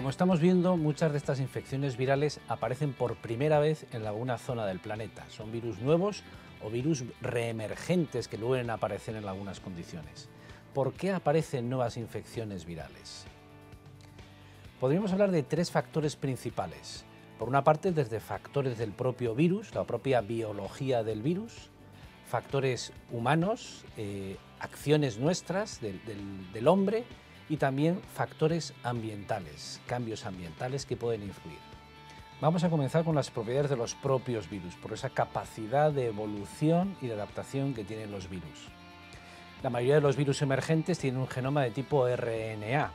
Como estamos viendo, muchas de estas infecciones virales aparecen por primera vez en alguna zona del planeta. Son virus nuevos o virus reemergentes que vuelven a aparecer en algunas condiciones. ¿Por qué aparecen nuevas infecciones virales? Podríamos hablar de tres factores principales. Por una parte, desde factores del propio virus, la propia biología del virus, factores humanos, acciones nuestras del hombre, y también factores ambientales, cambios ambientales que pueden influir. Vamos a comenzar con las propiedades de los propios virus, por esa capacidad de evolución y de adaptación que tienen los virus. La mayoría de los virus emergentes tienen un genoma de tipo RNA,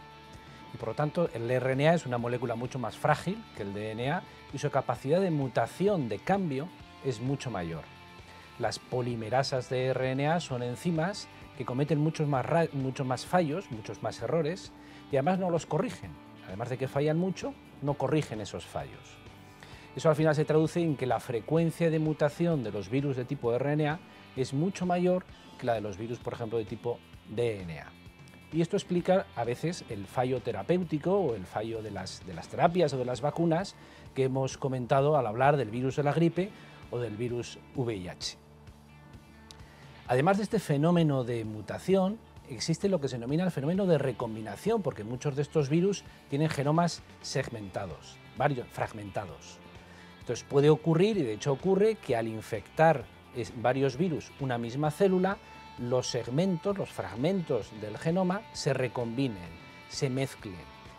y por lo tanto el RNA es una molécula mucho más frágil que el DNA y su capacidad de mutación, de cambio, es mucho mayor. Las polimerasas de RNA son enzimas que cometen muchos más fallos, muchos más errores, y además no los corrigen. Además de que fallan mucho, no corrigen esos fallos. Eso al final se traduce en que la frecuencia de mutación de los virus de tipo RNA es mucho mayor que la de los virus, por ejemplo, de tipo DNA. Y esto explica a veces el fallo terapéutico o el fallo de las terapias o de las vacunas que hemos comentado al hablar del virus de la gripe o del virus VIH. Además de este fenómeno de mutación, existe lo que se denomina el fenómeno de recombinación, porque muchos de estos virus tienen genomas segmentados, fragmentados. Entonces puede ocurrir, y de hecho ocurre, que al infectar varios virus una misma célula, los segmentos, los fragmentos del genoma se recombinen, se mezclen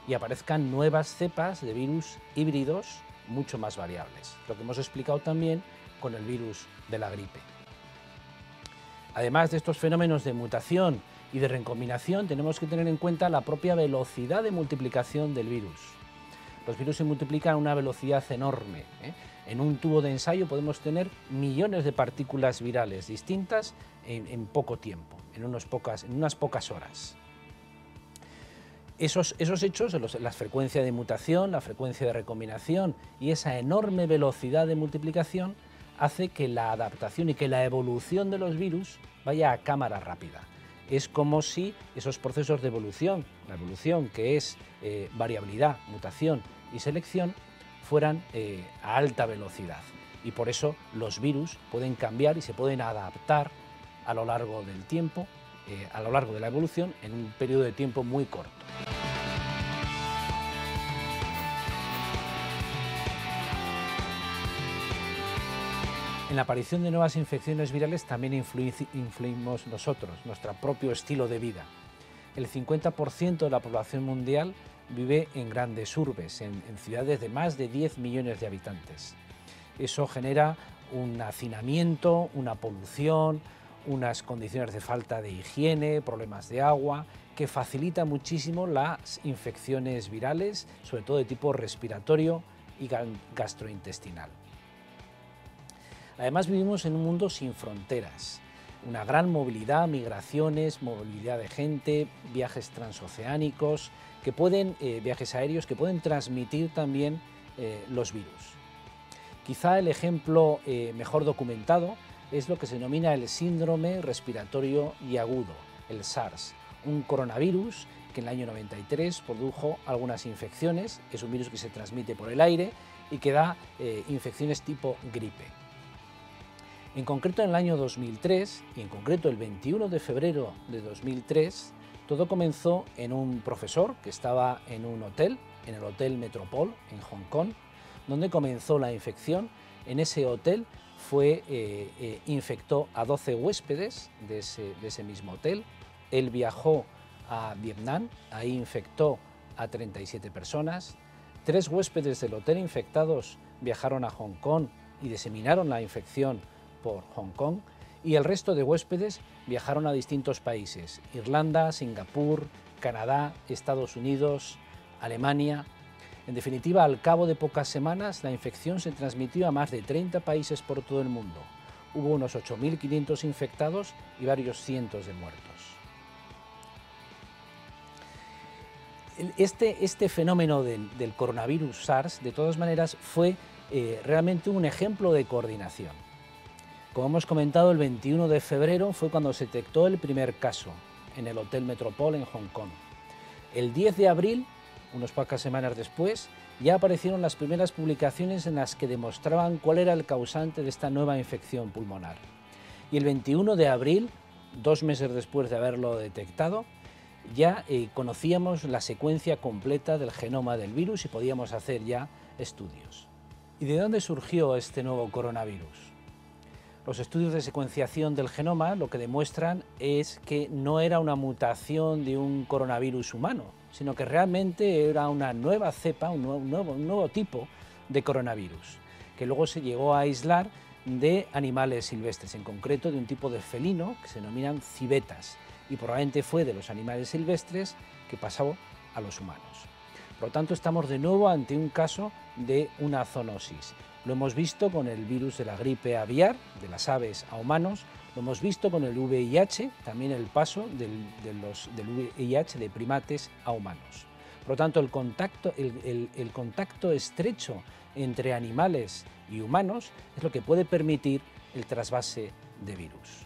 y aparezcan nuevas cepas de virus híbridos mucho más variables, lo que hemos explicado también con el virus de la gripe. Además de estos fenómenos de mutación y de recombinación, tenemos que tener en cuenta la propia velocidad de multiplicación del virus. Los virus se multiplican a una velocidad enorme. En un tubo de ensayo podemos tener millones de partículas virales distintas en poco tiempo, en unas pocas horas. Esos hechos, la frecuencia de mutación, la frecuencia de recombinación y esa enorme velocidad de multiplicación hace que la adaptación y que la evolución de los virus vaya a cámara rápida. Es como si esos procesos de evolución, la evolución que es variabilidad, mutación y selección, fueran a alta velocidad. Y por eso los virus pueden cambiar y se pueden adaptar a lo largo del tiempo, a lo largo de la evolución, en un periodo de tiempo muy corto. En la aparición de nuevas infecciones virales también influimos nosotros, nuestro propio estilo de vida. El 50% de la población mundial vive en grandes urbes, en ciudades de más de 10 millones de habitantes. Eso genera un hacinamiento, una polución, unas condiciones de falta de higiene, problemas de agua, que facilita muchísimo las infecciones virales, sobre todo de tipo respiratorio y gastrointestinal. Además vivimos en un mundo sin fronteras, una gran movilidad, migraciones, movilidad de gente, viajes transoceánicos, viajes aéreos que pueden transmitir también los virus. Quizá el ejemplo mejor documentado es lo que se denomina el síndrome respiratorio y agudo, el SARS, un coronavirus que en el año 93 produjo algunas infecciones. Es un virus que se transmite por el aire y que da infecciones tipo gripe. En concreto, en el año 2003, y en concreto el 21 de febrero de 2003, todo comenzó en un profesor que estaba en un hotel, en el Hotel Metropole, en Hong Kong, donde comenzó la infección. En ese hotel infectó a 12 huéspedes de ese mismo hotel. Él viajó a Vietnam, ahí infectó a 37 personas. 3 huéspedes del hotel infectados viajaron a Hong Kong y diseminaron la infección por Hong Kong, y el resto de huéspedes viajaron a distintos países: Irlanda, Singapur, Canadá, Estados Unidos, Alemania. En definitiva, al cabo de pocas semanas, la infección se transmitió a más de 30 países por todo el mundo. Hubo unos 8.500 infectados y varios cientos de muertos. Este fenómeno del coronavirus SARS, de todas maneras, fue realmente un ejemplo de coordinación. Como hemos comentado, el 21 de febrero fue cuando se detectó el primer caso en el Hotel Metropole en Hong Kong. El 10 de abril unas pocas semanas después, ya aparecieron las primeras publicaciones en las que demostraban cuál era el causante de esta nueva infección pulmonar. Y el 21 de abril, 2 meses después de haberlo detectado, ya conocíamos la secuencia completa del genoma del virus y podíamos hacer ya estudios. ¿Y de dónde surgió este nuevo coronavirus? Los estudios de secuenciación del genoma lo que demuestran es que no era una mutación de un coronavirus humano, sino que realmente era una nueva cepa, un nuevo tipo de coronavirus, que luego se llegó a aislar de animales silvestres, en concreto de un tipo de felino que se denominan civetas, y probablemente fue de los animales silvestres que pasó a los humanos. Por lo tanto, estamos de nuevo ante un caso de una zoonosis. Lo hemos visto con el virus de la gripe aviar, de las aves a humanos, lo hemos visto con el VIH, también el paso del VIH de primates a humanos. Por lo tanto, el contacto estrecho entre animales y humanos es lo que puede permitir el trasvase de virus.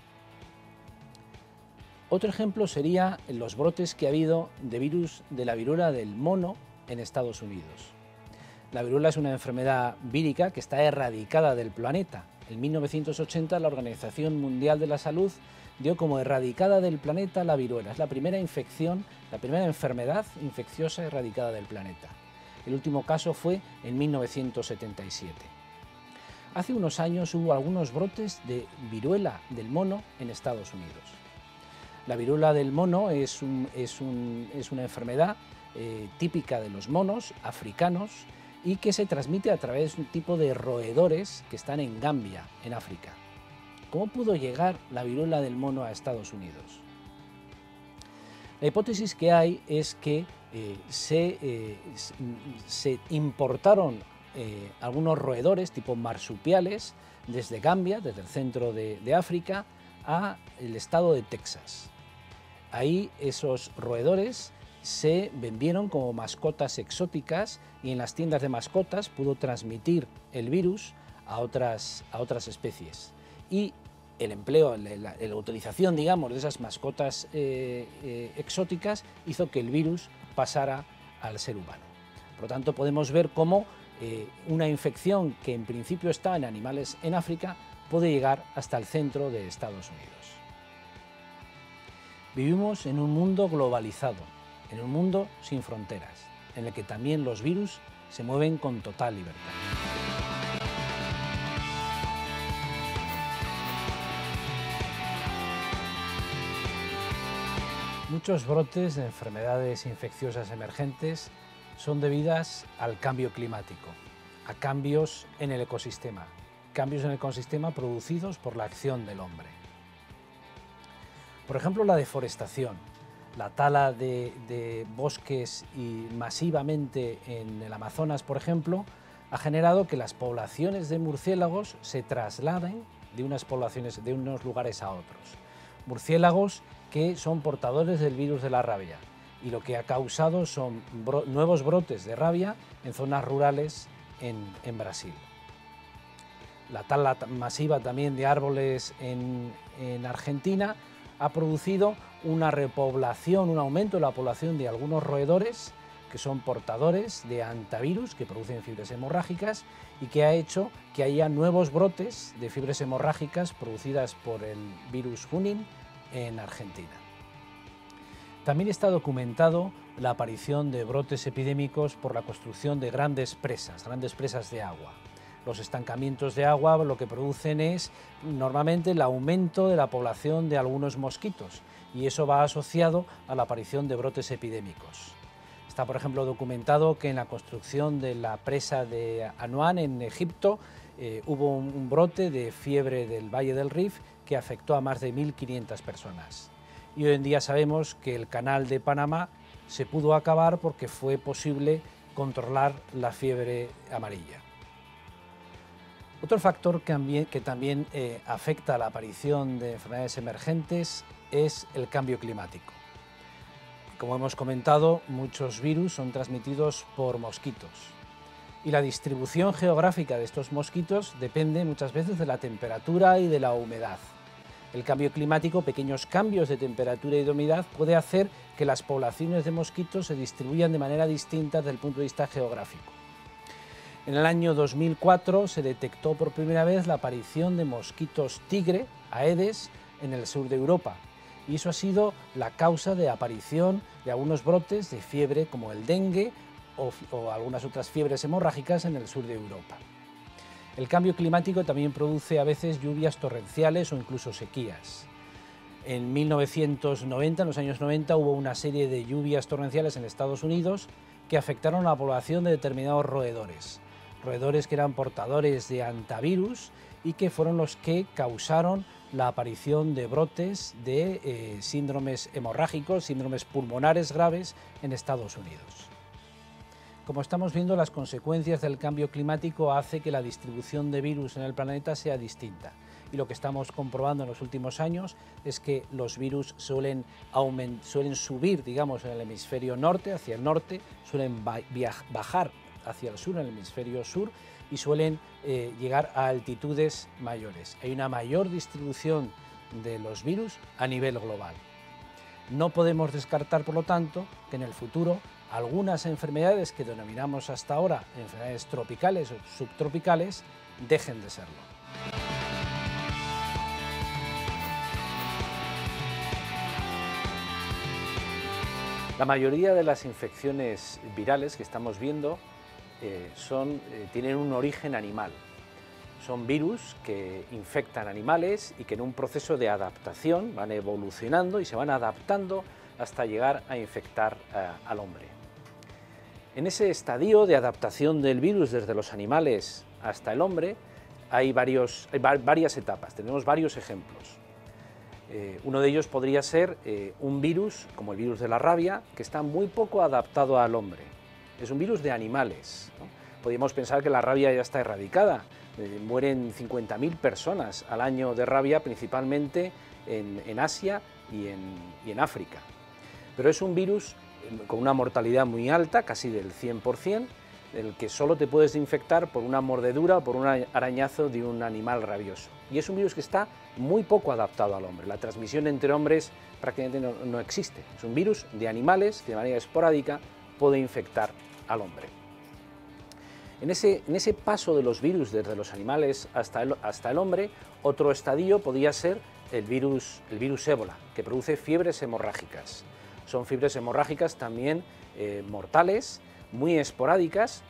Otro ejemplo sería los brotes que ha habido de virus de la viruela del mono en Estados Unidos. La viruela es una enfermedad vírica que está erradicada del planeta. En 1980 la Organización Mundial de la Salud dio como erradicada del planeta la viruela. Es la primera infección, la primera enfermedad infecciosa erradicada del planeta. El último caso fue en 1977. Hace unos años hubo algunos brotes de viruela del mono en Estados Unidos. La viruela del mono es una enfermedad típica de los monos africanos y que se transmite a través de un tipo de roedores que están en Gambia, en África. ¿Cómo pudo llegar la viruela del mono a Estados Unidos? La hipótesis que hay es que se importaron algunos roedores tipo marsupiales desde Gambia, desde el centro de África, al estado de Texas. Ahí esos roedores se vendieron como mascotas exóticas y en las tiendas de mascotas pudo transmitir el virus a otras especies. Y el empleo, la utilización, digamos, de esas mascotas exóticas hizo que el virus pasara al ser humano. Por lo tanto, podemos ver cómo una infección que en principio está en animales en África puede llegar hasta el centro de Estados Unidos. Vivimos en un mundo globalizado, en un mundo sin fronteras, en el que también los virus se mueven con total libertad. Muchos brotes de enfermedades infecciosas emergentes son debidas al cambio climático, a cambios en el ecosistema producidos por la acción del hombre. Por ejemplo, la deforestación, la tala de bosques y masivamente en el Amazonas, por ejemplo, ha generado que las poblaciones de murciélagos se trasladen de unos lugares a otros. Murciélagos que son portadores del virus de la rabia y lo que ha causado son nuevos brotes de rabia en zonas rurales en Brasil. La tala masiva también de árboles en Argentina ha producido una repoblación, un aumento de la población de algunos roedores que son portadores de hantavirus que producen fibras hemorrágicas y que ha hecho que haya nuevos brotes de fibras hemorrágicas producidas por el virus Junin en Argentina. También está documentado la aparición de brotes epidémicos por la construcción de grandes presas de agua. Los estancamientos de agua lo que producen es normalmente el aumento de la población de algunos mosquitos y eso va asociado a la aparición de brotes epidémicos. Está, por ejemplo, documentado que en la construcción de la presa de Anuán en Egipto hubo un brote de fiebre del Valle del Rif que afectó a más de 1.500 personas. Y hoy en día sabemos que el canal de Panamá se pudo acabar porque fue posible controlar la fiebre amarilla. Otro factor que también afecta a la aparición de enfermedades emergentes es el cambio climático. Como hemos comentado, muchos virus son transmitidos por mosquitos y la distribución geográfica de estos mosquitos depende muchas veces de la temperatura y de la humedad. El cambio climático, pequeños cambios de temperatura y de humedad, puede hacer que las poblaciones de mosquitos se distribuyan de manera distinta desde el punto de vista geográfico. En el año 2004 se detectó por primera vez la aparición de mosquitos tigre, Aedes, en el sur de Europa, y eso ha sido la causa de aparición de algunos brotes de fiebre como el dengue o algunas otras fiebres hemorrágicas en el sur de Europa. El cambio climático también produce a veces lluvias torrenciales o incluso sequías. En 1990, en los años 90, hubo una serie de lluvias torrenciales en Estados Unidos que afectaron a la población de determinados roedores que eran portadores de hantavirus y que fueron los que causaron la aparición de brotes de síndromes hemorrágicos, síndromes pulmonares graves en Estados Unidos. Como estamos viendo, las consecuencias del cambio climático hace que la distribución de virus en el planeta sea distinta. Y lo que estamos comprobando en los últimos años es que los virus suelen subir, digamos, en el hemisferio norte, hacia el norte, suelen bajar hacia el sur, en el hemisferio sur, y suelen llegar a altitudes mayores. Hay una mayor distribución de los virus a nivel global. No podemos descartar, por lo tanto, que en el futuro algunas enfermedades que denominamos hasta ahora enfermedades tropicales o subtropicales dejen de serlo. La mayoría de las infecciones virales que estamos viendo tienen un origen animal. Son virus que infectan animales y que en un proceso de adaptación van evolucionando y se van adaptando hasta llegar a infectar al hombre. En ese estadio de adaptación del virus desde los animales hasta el hombre hay varias etapas, tenemos varios ejemplos. Uno de ellos podría ser un virus, como el virus de la rabia, que está muy poco adaptado al hombre. Es un virus de animales, ¿no? Podríamos pensar que la rabia ya está erradicada. Mueren 50.000 personas al año de rabia, principalmente en Asia y en África. Pero es un virus con una mortalidad muy alta, casi del 100%, el que solo te puedes infectar por una mordedura o por un arañazo de un animal rabioso. Y es un virus que está muy poco adaptado al hombre. La transmisión entre hombres prácticamente no existe. Es un virus de animales que de manera esporádica puede infectar al hombre. En ese paso de los virus desde los animales hasta el hombre, otro estadio podría ser el virus ébola, que produce fiebres hemorrágicas. Son fiebres hemorrágicas también mortales, muy esporádicas,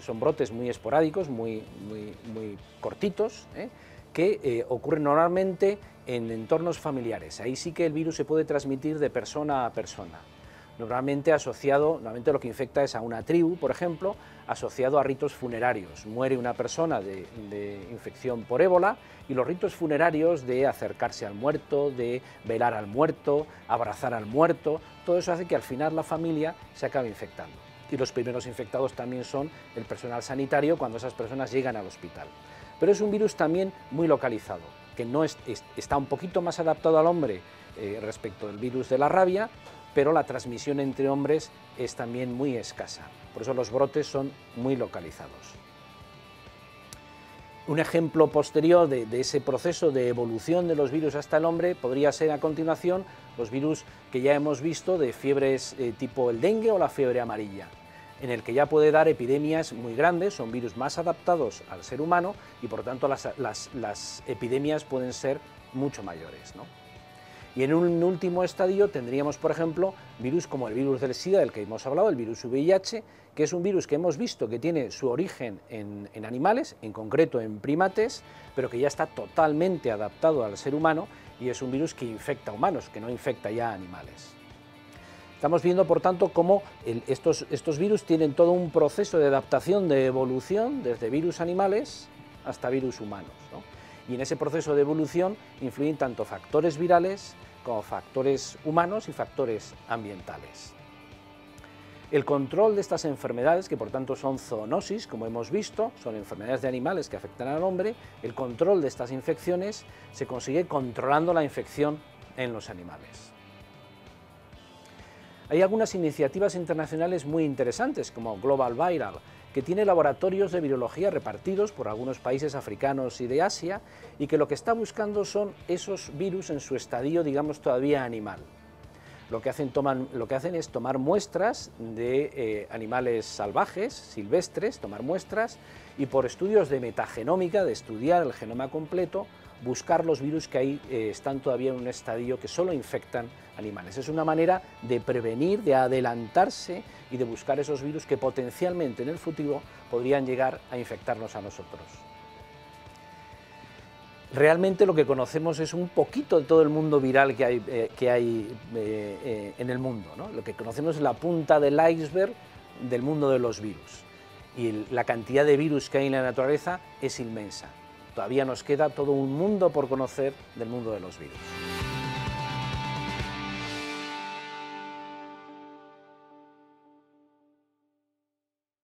son brotes muy esporádicos, muy cortitos, que ocurren normalmente en entornos familiares. Ahí sí que el virus se puede transmitir de persona a persona. Normalmente lo que infecta es a una tribu, por ejemplo, asociado a ritos funerarios. Muere una persona de infección por ébola y los ritos funerarios de acercarse al muerto, de velar al muerto, abrazar al muerto, todo eso hace que al final la familia se acabe infectando. Y los primeros infectados también son el personal sanitario cuando esas personas llegan al hospital. Pero es un virus también muy localizado, que está un poquito más adaptado al hombre respecto del virus de la rabia, pero la transmisión entre hombres es también muy escasa. Por eso los brotes son muy localizados. Un ejemplo posterior de ese proceso de evolución de los virus hasta el hombre podría ser a continuación los virus que ya hemos visto de fiebres tipo el dengue o la fiebre amarilla, en el que ya puede dar epidemias muy grandes, son virus más adaptados al ser humano y por tanto las epidemias pueden ser mucho mayores, ¿no? Y en un último estadio tendríamos, por ejemplo, virus como el virus del SIDA, del que hemos hablado, el virus VIH, que es un virus que hemos visto que tiene su origen en animales, en concreto en primates, pero que ya está totalmente adaptado al ser humano y es un virus que infecta humanos, que no infecta ya animales. Estamos viendo, por tanto, cómo estos virus tienen todo un proceso de adaptación, de evolución, desde virus animales hasta virus humanos, ¿no? Y en ese proceso de evolución influyen tanto factores virales como factores humanos y factores ambientales. El control de estas enfermedades, que por tanto son zoonosis, como hemos visto, son enfermedades de animales que afectan al hombre, el control de estas infecciones se consigue controlando la infección en los animales. Hay algunas iniciativas internacionales muy interesantes, como Global Viral, que tiene laboratorios de virología repartidos por algunos países africanos y de Asia, y que lo que está buscando son esos virus en su estadio, digamos, todavía animal. Lo que hacen es tomar muestras de animales salvajes, silvestres, tomar muestras, y por estudios de metagenómica, de estudiar el genoma completo, buscar los virus que ahí están todavía en un estadio que solo infectan animales. Es una manera de prevenir, de adelantarse y de buscar esos virus que potencialmente en el futuro podrían llegar a infectarnos a nosotros. Realmente lo que conocemos es un poquito de todo el mundo viral que hay en el mundo, ¿no? Lo que conocemos es la punta del iceberg del mundo de los virus. Y la cantidad de virus que hay en la naturaleza es inmensa. Todavía nos queda todo un mundo por conocer del mundo de los virus.